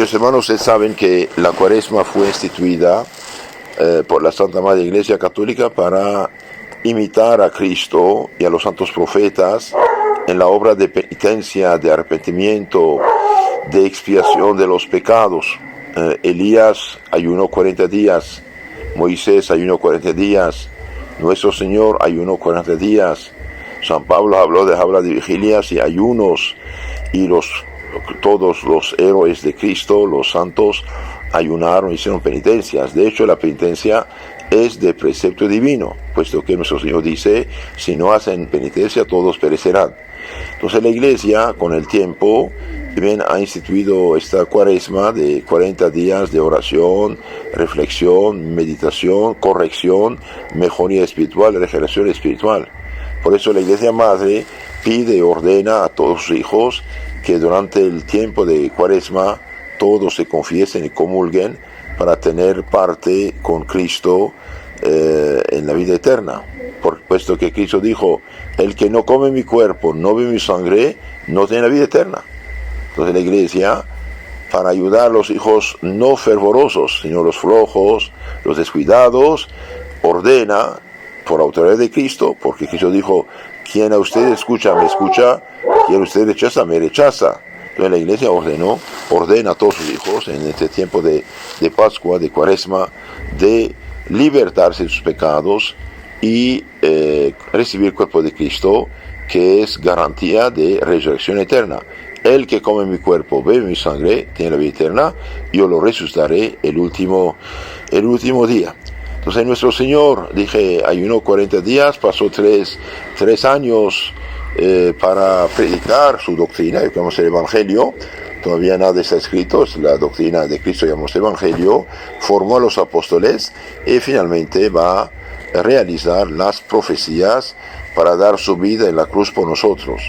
Queridos hermanos, ustedes saben que la Cuaresma fue instituida por la Santa Madre Iglesia Católica para imitar a Cristo y a los santos profetas en la obra de penitencia, de arrepentimiento, de expiación de los pecados. Elías ayunó 40 días, Moisés ayunó 40 días, nuestro Señor ayunó 40 días, San Pablo habló de vigilias y ayunos, y todos los héroes de Cristo, los santos, ayunaron, hicieron penitencias. De hecho, la penitencia es de precepto divino, puesto que nuestro Señor dice, si no hacen penitencia, todos perecerán. Entonces la Iglesia, con el tiempo, bien, ha instituido esta Cuaresma de 40 días de oración, reflexión, meditación, corrección, mejoría espiritual, regeneración espiritual. Por eso la Iglesia Madre pide y ordena a todos sus hijos que durante el tiempo de Cuaresma todos se confiesen y comulguen para tener parte con Cristo en la vida eterna. Puesto que Cristo dijo, el que no come mi cuerpo, no bebe mi sangre, no tiene la vida eterna. Entonces la Iglesia, para ayudar a los hijos no fervorosos, sino los flojos, los descuidados, ordena por autoridad de Cristo, porque Cristo dijo, quien a usted escucha, me escucha, quien a usted rechaza, me rechaza. Entonces la Iglesia ordena a todos sus hijos en este tiempo de Pascua, de Cuaresma, de libertarse de sus pecados y recibir el cuerpo de Cristo, que es garantía de resurrección eterna. El que come mi cuerpo, bebe mi sangre, tiene la vida eterna, yo lo resucitaré el último día. Entonces nuestro Señor, ayunó 40 días, pasó tres años para predicar su doctrina, llamamos el Evangelio. Todavía nada está escrito, es la doctrina de Cristo, llamamos Evangelio. Formó a los apóstoles y finalmente va a realizar las profecías para dar su vida en la cruz por nosotros.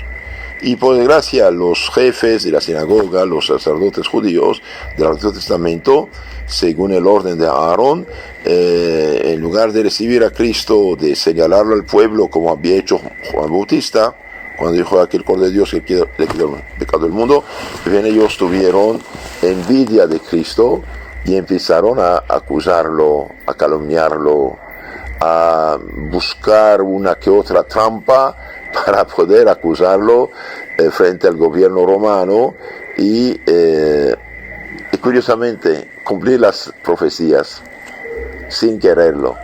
Y por desgracia, los jefes de la sinagoga, los sacerdotes judíos del Antiguo Testamento, según el orden de Aarón, en lugar de recibir a Cristo, de señalarlo al pueblo como había hecho Juan Bautista, cuando dijo aquel Cordero de Dios que quita el pecado del mundo, bien, ellos tuvieron envidia de Cristo y empezaron a acusarlo, a calumniarlo, a buscar una que otra trampa para poder acusarlo frente al gobierno romano y curiosamente cumplir las profecías sin quererlo.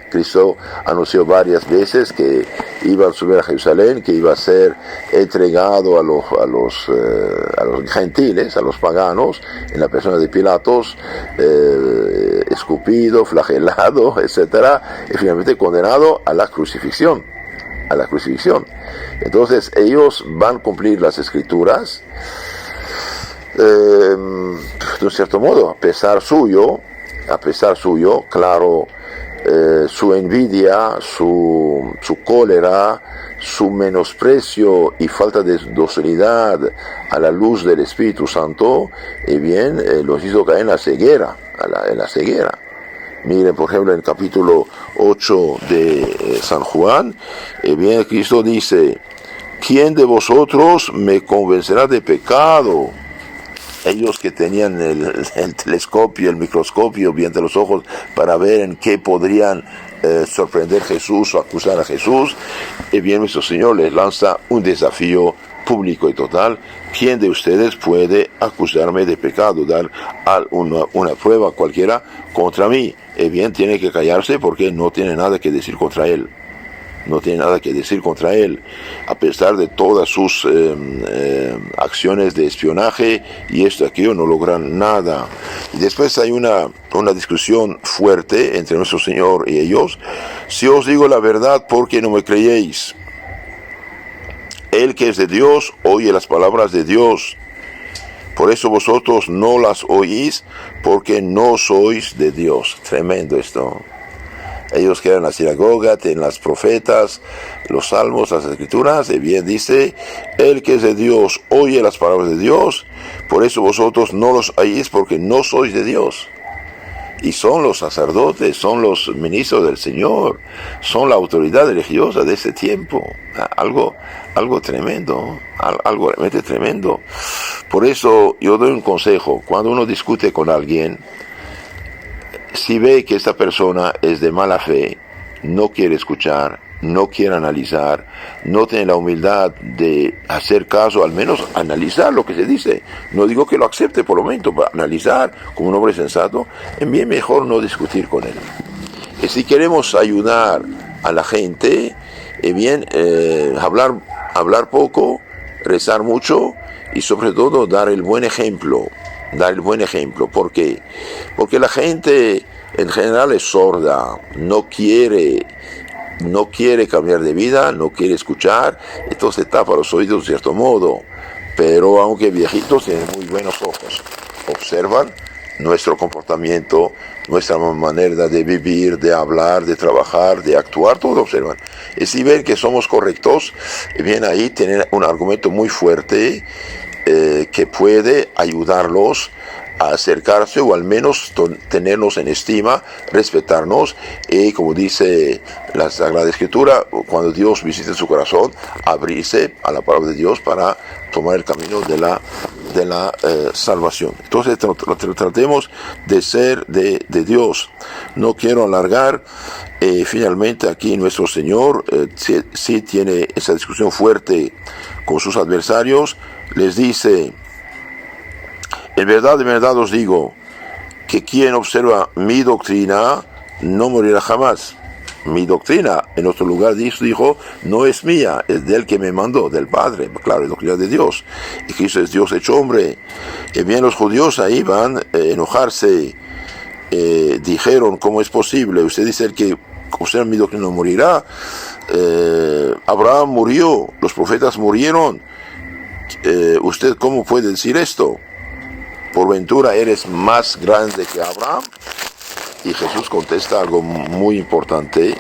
Cristo anunció varias veces que iba a subir a Jerusalén, que iba a ser entregado a los gentiles, a los paganos, en la persona de Pilatos, escupido, flagelado, etcétera, y finalmente condenado a la crucifixión. Entonces ellos van a cumplir las Escrituras de un cierto modo, a pesar suyo, claro, su envidia, su cólera, su menosprecio y falta de docilidad a la luz del Espíritu Santo, los hizo caer en la ceguera, Miren, por ejemplo, en el capítulo 8 de San Juan, Cristo dice, ¿quién de vosotros me convencerá de pecado? Ellos que tenían el telescopio, el microscopio bien de los ojos para ver en qué podrían sorprender a Jesús o acusar a Jesús, nuestro Señor les lanza un desafío público y total. ¿Quién de ustedes puede acusarme de pecado, dar una prueba cualquiera contra mí? Tiene que callarse porque no tiene nada que decir contra él. A pesar de todas sus acciones de espionaje y aquello, no logran nada. Y después hay una discusión fuerte entre nuestro Señor y ellos. Si os digo la verdad, ¿por qué no me creéis? El que es de Dios oye las palabras de Dios. Por eso vosotros no las oís, porque no sois de Dios. Tremendo esto. Ellos que eran la sinagoga, tienen las profetas, los salmos, las escrituras, y bien dice, el que es de Dios oye las palabras de Dios, por eso vosotros no los oís porque no sois de Dios. y son los sacerdotes, son los ministros del Señor, son la autoridad religiosa de ese tiempo. Algo tremendo, algo realmente tremendo. Por eso yo doy un consejo: cuando uno discute con alguien, si ve que esta persona es de mala fe, no quiere escuchar, no quiere analizar, no tiene la humildad de hacer caso, al menos analizar lo que se dice. No digo que lo acepte por el momento, pero analizar como un hombre sensato, es bien mejor no discutir con él. Y si queremos ayudar a la gente, hablar poco, rezar mucho y sobre todo dar el buen ejemplo. ¿Por qué? Porque la gente en general es sorda, no quiere cambiar de vida, no quiere escuchar, entonces tapa los oídos de cierto modo. Pero aunque viejitos, tienen muy buenos ojos, observan nuestro comportamiento, nuestra manera de vivir, de hablar, de trabajar, de actuar, todo observan. Y si ven que somos correctos, bien, ahí tienen un argumento muy fuerte que puede ayudarlos a acercarse, o al menos tenernos en estima, respetarnos, y como dice la Sagrada Escritura, cuando Dios visite su corazón, abrirse a la palabra de Dios para tomar el camino de la salvación. Entonces tratemos de ser de Dios. No quiero alargar. Finalmente aquí nuestro Señor sí tiene esa discusión fuerte con sus adversarios. Les dice: de verdad os digo, que quien observa mi doctrina no morirá jamás. Mi doctrina, en otro lugar dijo, no es mía, es del que me mandó, del Padre. Claro, es doctrina de Dios. Y Cristo es Dios hecho hombre. Y bien, los judíos ahí van a enojarse. Dijeron: ¿cómo es posible? Usted dice: el que observa mi doctrina no morirá. Abraham murió, los profetas murieron. ¿Usted cómo puede decir esto? ¿Por ventura eres más grande que Abraham? Y Jesús contesta algo muy importante,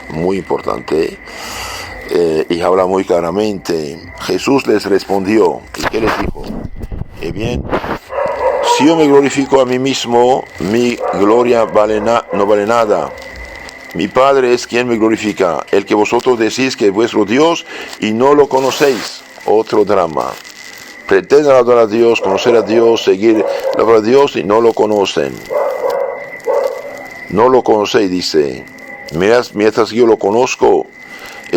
y habla muy claramente. Jesús les respondió, ¿y qué les dijo? Bien, si yo me glorifico a mí mismo, mi gloria no vale nada. Mi Padre es quien me glorifica, el que vosotros decís que es vuestro Dios y no lo conocéis. Otro drama. Pretenden adorar a Dios, conocer a Dios, seguir la palabra de Dios y no lo conocen. No lo conocéis, dice. Mientras yo lo conozco.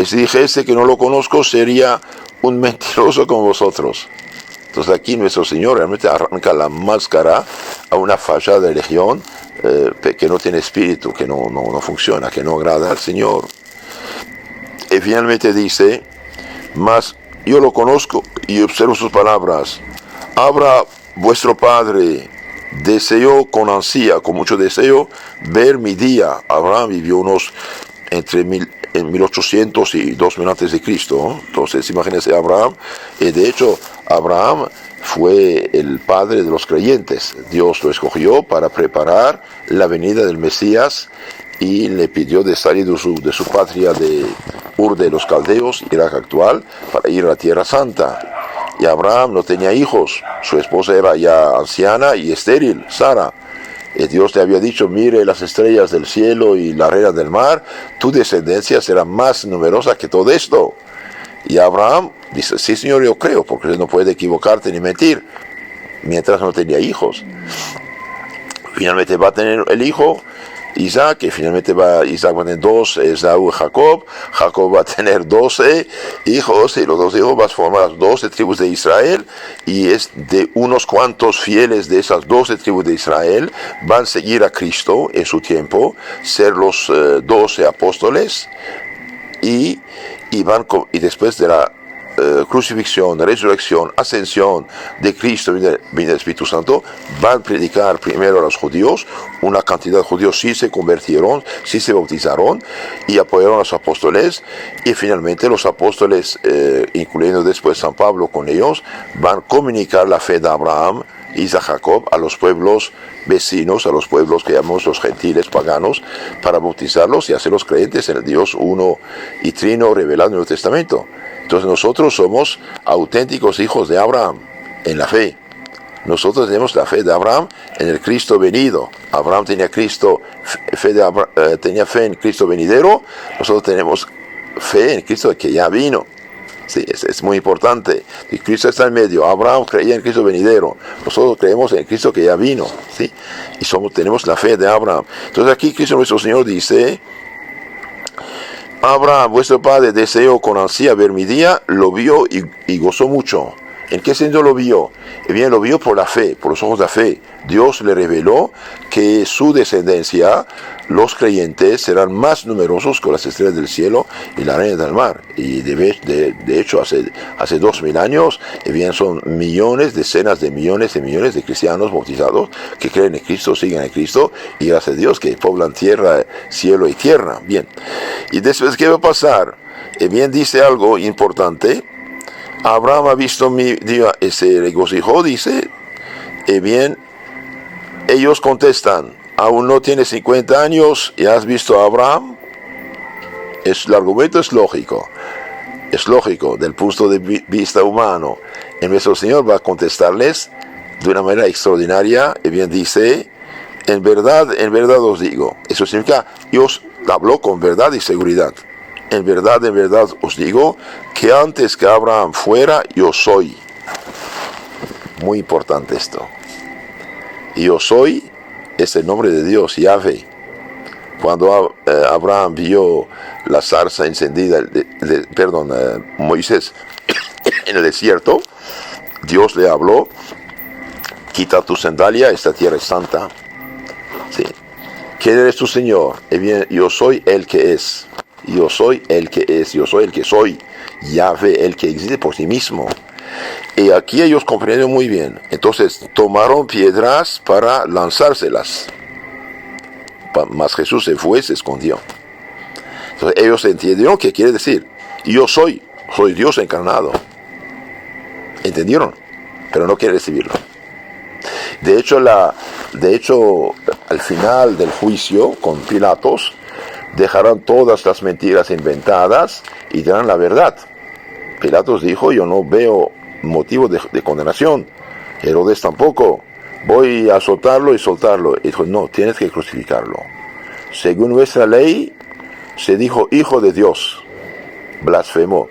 Si dijese que no lo conozco, sería un mentiroso como vosotros. Entonces aquí nuestro Señor realmente arranca la máscara a una falla de religión que no tiene espíritu, que no funciona, que no agrada al Señor. Y finalmente dice: mas yo lo conozco y observo sus palabras. Abra vuestro Padre deseó con ansia, con mucho deseo, ver mi día. Abraham vivió en 1800 y 2000 antes de Cristo, ¿no? Entonces imagínense Abraham, y de hecho Abraham fue el padre de los creyentes. Dios lo escogió para preparar la venida del Mesías y le pidió de salir de su patria de Ur de los Caldeos, Irak actual, para ir a la Tierra Santa. Y Abraham no tenía hijos, su esposa era ya anciana y estéril, Sara. Y Dios le había dicho: mire las estrellas del cielo y la arena del mar, tu descendencia será más numerosa que todo esto. Y Abraham dice: sí, Señor, yo creo, porque no puede equivocarte ni mentir, mientras no tenía hijos. Finalmente va a tener el hijo Isaac, que finalmente Isaac va a tener 2, Esaú y Jacob. Jacob va a tener 12 hijos, y los 12 hijos van a formar las 12 tribus de Israel, y es de unos cuantos fieles de esas 12 tribus de Israel van a seguir a Cristo en su tiempo, ser los 12 apóstoles, y después de la crucifixión, resurrección, ascensión de Cristo, viene el Espíritu Santo, van a predicar primero a los judíos. Una cantidad de judíos sí se convirtieron, sí se bautizaron y apoyaron a los apóstoles, y finalmente los apóstoles, incluyendo después San Pablo con ellos, van a comunicar la fe de Abraham, Isaac, Jacob a los pueblos vecinos, a los pueblos que llamamos los gentiles paganos, para bautizarlos y hacerlos creyentes en el Dios uno y trino revelado en el Nuevo Testamento. Entonces nosotros somos auténticos hijos de Abraham en la fe. Nosotros tenemos la fe de Abraham en el Cristo venido. Abraham tenía tenía fe en Cristo venidero. Nosotros tenemos fe en Cristo que ya vino. Sí, es muy importante. Y Cristo está en medio. Abraham creía en Cristo venidero. Nosotros creemos en Cristo que ya vino. ¿Sí? Y tenemos la fe de Abraham. Entonces aquí Cristo nuestro Señor dice: Abraham, vuestro padre, deseó con ansia ver mi día, lo vio y gozó mucho. ¿En qué sentido lo vio? Bien, lo vio por la fe, por los ojos de la fe. Dios le reveló que su descendencia, los creyentes, serán más numerosos que las estrellas del cielo y la arena del mar. Y de hecho, hace 2000 años, bien, son millones, decenas de millones de cristianos bautizados que creen en Cristo, siguen en Cristo, y gracias a Dios que poblan tierra, cielo y tierra. Bien. Y después, ¿qué va a pasar? Bien, dice algo importante. Abraham ha visto mi día, se regocijó, dice. Bien, ellos contestan: aún no tienes 50 años y has visto a Abraham. El argumento es lógico del punto de vista humano. Y nuestro Señor va a contestarles de una manera extraordinaria. Y bien, dice: en verdad os digo. Eso significa, Dios habló con verdad y seguridad. En verdad os digo que antes que Abraham fuera, yo soy. Muy importante esto. Yo soy es el nombre de Dios, Yahvé. Cuando Abraham vio la zarza encendida, Moisés en el desierto, Dios le habló: quita tu sandalia, esta tierra es santa. ¿Sí? ¿Quién eres tu Señor? Bien, yo soy el que es. Yo soy el que es, yo soy el que soy. Yahvé, el que existe por sí mismo. Y aquí ellos comprendieron muy bien. Entonces tomaron piedras para lanzárselas. Mas Jesús se fue, se escondió. Entonces ellos entendieron qué quiere decir: yo soy Dios encarnado. ¿Entendieron? Pero no quiere recibirlo. De hecho, al final del juicio con Pilatos, dejarán todas las mentiras inventadas y dirán la verdad. Pilatos dijo: yo no veo motivo de condenación. Herodes tampoco. Voy a azotarlo y soltarlo. Y dijo: no, tienes que crucificarlo. Según nuestra ley, se dijo hijo de Dios. Blasfemó.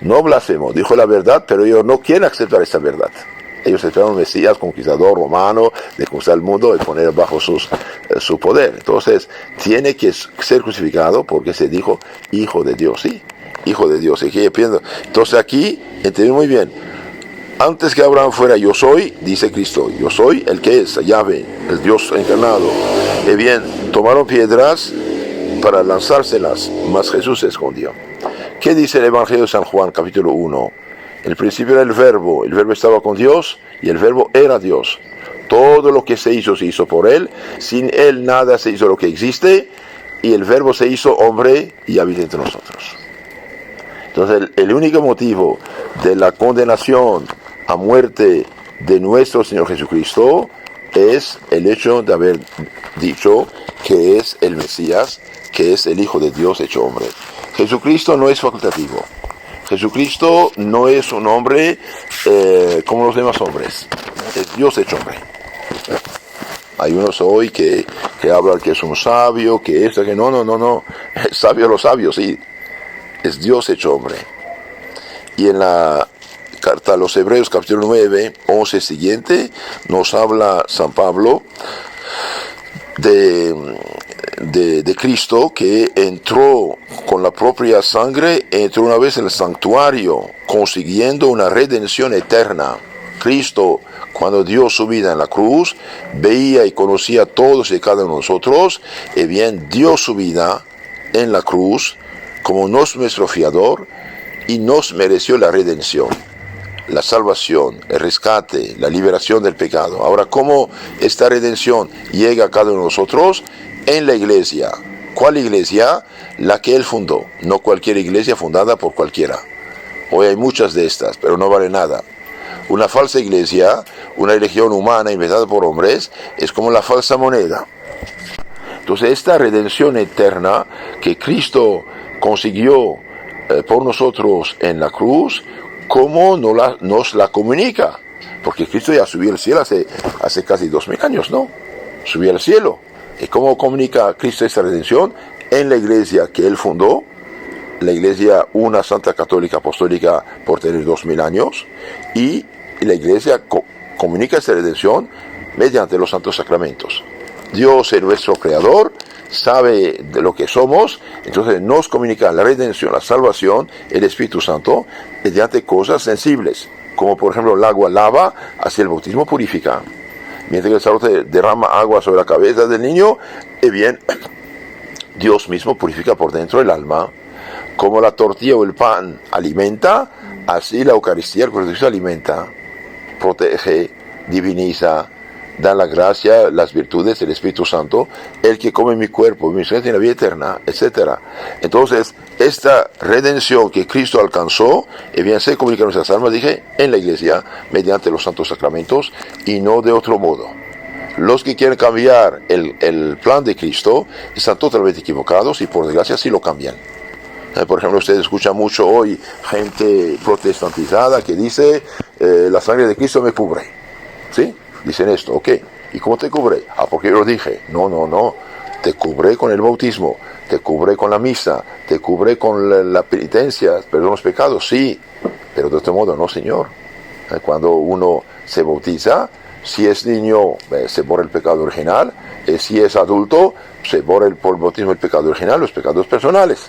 No blasfemó, dijo la verdad, pero ellos no quieren aceptar esa verdad. Ellos esperaron un Mesías conquistador romano, de conquistar el mundo y poner bajo su poder. Entonces, tiene que ser crucificado porque se dijo hijo de Dios, ¿sí? Hijo de Dios. Entonces aquí, entendí muy bien. Antes que Abraham fuera, yo soy, dice Cristo. Yo soy el que es, Yahvé, el Dios encarnado. Y bien, tomaron piedras para lanzárselas, mas Jesús se escondió. ¿Qué dice el Evangelio de San Juan, capítulo 1? En el principio era el verbo estaba con Dios y el verbo era Dios. Todo lo que se hizo por él, sin él nada se hizo lo que existe, y el verbo se hizo hombre y habita entre nosotros. Entonces el único motivo de la condenación a muerte de nuestro Señor Jesucristo es el hecho de haber dicho que es el Mesías, que es el Hijo de Dios hecho hombre. Jesucristo no es facultativo. Jesucristo no es un hombre como los demás hombres. Es Dios hecho hombre. Hay unos hoy que hablan que es un sabio, que esto, que no. Es sabio los sabios, sí. Es Dios hecho hombre. Y en la carta a los Hebreos, capítulo 9, 11 siguiente, nos habla San Pablo de Cristo, que entró con la propia sangre, entró una vez en el santuario, consiguiendo una redención eterna. Cristo, cuando dio su vida en la cruz, veía y conocía a todos y cada uno de nosotros, y bien dio su vida en la cruz como nuestro fiador, y nos mereció la redención, la salvación, el rescate, la liberación del pecado. Ahora, ¿cómo esta redención llega a cada uno de nosotros? En la iglesia. ¿Cuál iglesia? La que él fundó, no cualquier iglesia fundada por cualquiera. Hoy hay muchas de estas, pero no vale nada. Una falsa iglesia, una religión humana inventada por hombres, es como la falsa moneda. Entonces, esta redención eterna que Cristo consiguió por nosotros en la cruz, ¿cómo nos la comunica? porque Cristo ya subió al cielo hace casi 2000 años, ¿no? Subió al cielo. ¿Y cómo comunica Cristo esta redención? En la iglesia que Él fundó, la iglesia una santa católica apostólica por tener 2000 años, y la iglesia comunica esta redención mediante los santos sacramentos. Dios es nuestro creador, sabe de lo que somos, entonces nos comunica la redención, la salvación, el Espíritu Santo, mediante cosas sensibles, como por ejemplo el agua lava, así el bautismo purifica. Mientras que el sacerdote derrama agua sobre la cabeza del niño, bien, Dios mismo purifica por dentro el alma. Como la tortilla o el pan alimenta, así la Eucaristía, el cuerpo de Cristo, alimenta, protege, diviniza, da la gracia, las virtudes del Espíritu Santo. El que come mi cuerpo y mi sangre tiene la vida eterna, etc. Entonces, esta redención que Cristo alcanzó, bien se comunica a nuestras almas, dije, en la iglesia, mediante los santos sacramentos, y no de otro modo. Los que quieren cambiar el plan de Cristo están totalmente equivocados, y por desgracia sí lo cambian. Por ejemplo, ustedes escuchan mucho hoy gente protestantizada que dice, la sangre de Cristo me cubre. ¿Sí? Dicen esto, ok. ¿Y cómo te cubre? Ah, porque yo lo dije. No. Te cubre con el bautismo, te cubre con la misa, te cubre con la penitencia, perdón los pecados, sí. Pero de otro modo, no, Señor. Cuando uno se bautiza, si es niño, se borra el pecado original. Si es adulto, se borra por el bautismo el pecado original, los pecados personales.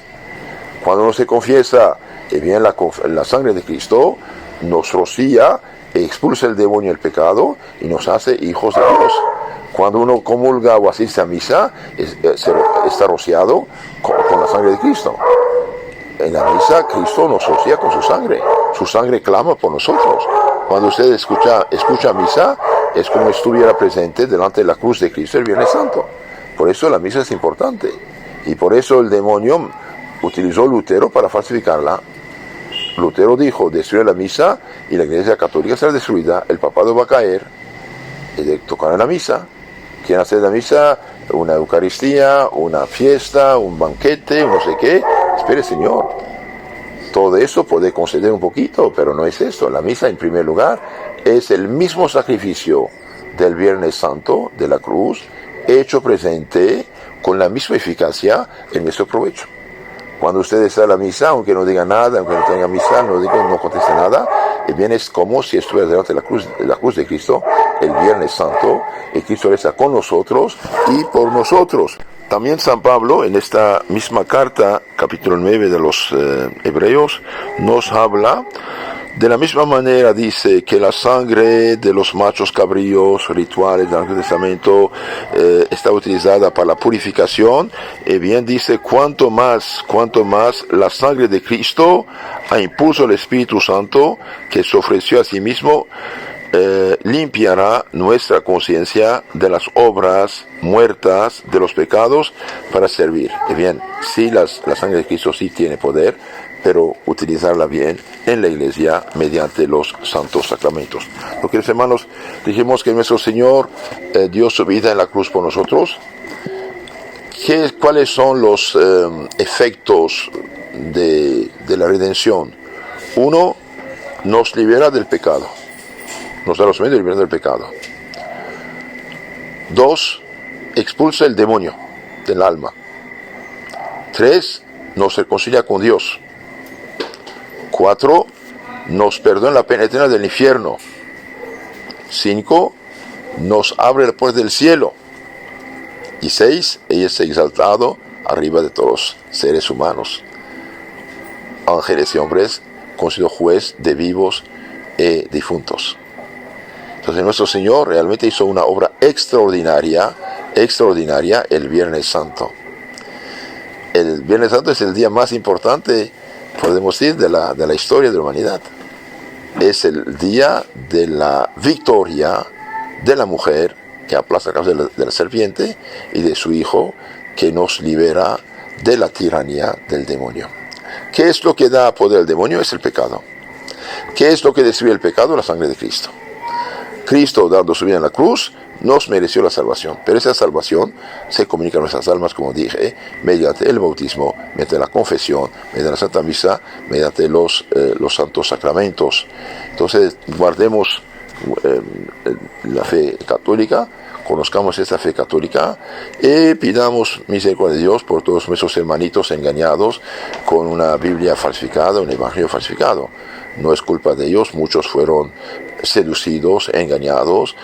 Cuando uno se confiesa, bien la sangre de Cristo nos rocía, expulsa el demonio y el pecado y nos hace hijos de Dios. Cuando uno comulga o asiste a misa, está rociado con la sangre de Cristo. En la misa, Cristo nos rocía con su sangre clama por nosotros. Cuando usted escucha misa, es como estuviera presente delante de la cruz de Cristo el Viernes Santo. Por eso la misa es importante, y por eso el demonio utilizó Lutero para falsificarla. Lutero dijo, destruye la misa y la iglesia católica será destruida, el papado va a caer, y tocarán la misa. Quieren hacer la misa una Eucaristía, una fiesta, un banquete, no sé qué. Espere, Señor, todo eso puede conceder un poquito, pero no es eso. La misa, en primer lugar, es el mismo sacrificio del Viernes Santo, de la cruz, hecho presente con la misma eficacia en nuestro provecho. Cuando usted está a la misa, aunque no diga nada, aunque no tenga misa, no conteste nada, bien es como si estuviera delante de la cruz de Cristo, el Viernes Santo, y Cristo reza con nosotros y por nosotros. También San Pablo, en esta misma carta, capítulo 9 de los Hebreos, nos habla, de la misma manera dice que la sangre de los machos cabríos rituales del Antiguo Testamento está utilizada para la purificación, y bien dice cuanto más la sangre de Cristo, a impulso del Espíritu Santo, que se ofreció a sí mismo, limpiará nuestra conciencia de las obras muertas, de los pecados, para servir. Y bien, sí, la sangre de Cristo sí tiene poder, pero utilizarla bien en la iglesia mediante los santos sacramentos. Lo que, hermanos, dijimos que nuestro Señor dio su vida en la cruz por nosotros. ¿Cuáles son los efectos de la redención? Uno, nos libera del pecado. Nos da los medios de liberar del pecado. Dos, expulsa el demonio del alma. Tres, nos reconcilia con Dios. 4, nos perdona la pena eterna del infierno. 5, nos abre la puerta del cielo. Y 6, ella es exaltado arriba de todos los seres humanos, ángeles y hombres, considerado juez de vivos y difuntos. Entonces nuestro Señor realmente hizo una obra extraordinaria el Viernes Santo. El Viernes Santo es el día más importante, podemos decir, de la historia de la humanidad. Es el día de la victoria de la mujer que aplasta la cabeza de la serpiente y de su hijo que nos libera de la tiranía del demonio. ¿Qué es lo que da poder al demonio? Es el pecado. ¿Qué es lo que destruye el pecado? La sangre de Cristo. Cristo, dando su vida en la cruz, nos mereció la salvación, pero esa salvación se comunica a nuestras almas, como dije, mediante el bautismo, mediante la confesión, mediante la Santa Misa, mediante los santos sacramentos. Entonces, guardemos la fe católica, conozcamos esta fe católica y pidamos misericordia de Dios por todos nuestros hermanitos engañados con una Biblia falsificada, un evangelio falsificado. No es culpa de ellos, muchos fueron seducidos, engañados,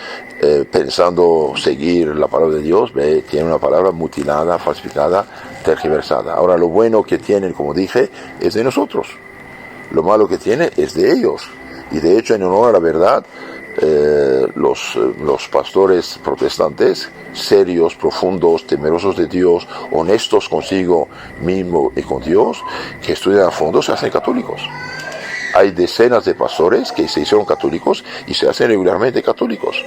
pensando seguir la palabra de Dios, tienen una palabra mutilada, falsificada, tergiversada. Ahora lo bueno que tienen, como dije, es de nosotros. Lo malo que tienen es de ellos. Y de hecho, en honor a la verdad, los pastores protestantes, serios, profundos, temerosos de Dios, honestos consigo mismo y con Dios, que estudian a fondo, se hacen católicos. Hay decenas de pastores que se hicieron católicos y se hacen regularmente católicos.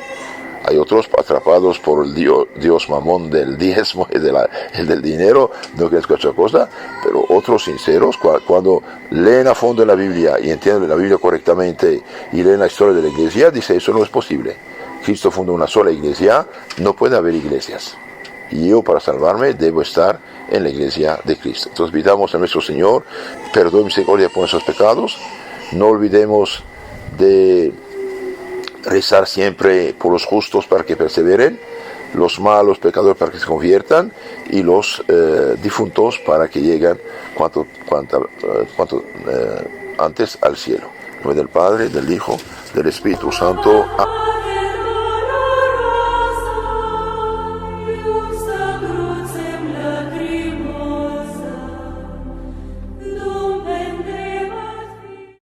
Hay otros atrapados por el Dios mamón del diezmo y el del dinero, no que es otra cosa, pero otros sinceros, cuando leen a fondo la Biblia y entienden la Biblia correctamente y leen la historia de la iglesia, dice, eso no es posible. Cristo fundó una sola iglesia, no puede haber iglesias. Y yo, para salvarme, debo estar en la iglesia de Cristo. Entonces pidamos a nuestro Señor perdón y misericordia por nuestros pecados. No olvidemos de rezar siempre por los justos para que perseveren, los malos pecadores para que se conviertan y los difuntos para que lleguen cuanto antes al cielo. En nombre del Padre, del Hijo, del Espíritu Santo. Amén.